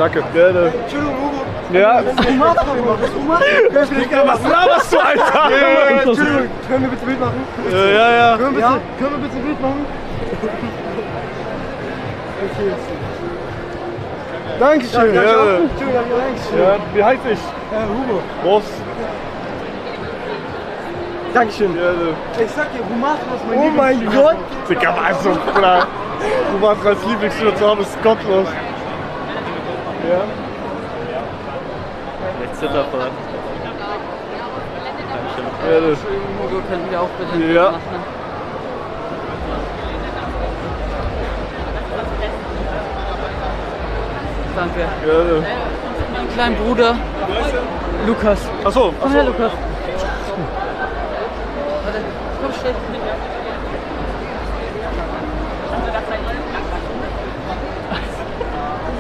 Danke. Gerne. Entschuldigung, Hugo. Ja. Das ist RUMATHRA gemacht. Das ist RUMATHRA. Was laberst du, Alter? Entschuldigung, können wir bitte Bild machen? Ja. Können wir bitte Bild machen? Okay. Dankeschön. Ja. Dankeschön. Ja, wie heißt ich? Hugo. Boss. Dankeschön. Ja. Ich sag dir, RUMATHRA ist mein Lieblingsschüler. Oh mein Gott. Digga, also, Bruder. RUMATHRA als Lieblingsschüler zu haben, ist gottlos. Ja. Vielleicht Zitterfahrt. Ja, Hugo, können wir auch bitte ein Bild ja. machen? Danke. Ja. Mein kleiner Bruder, Lukas. Achso. Komm her, Lukas.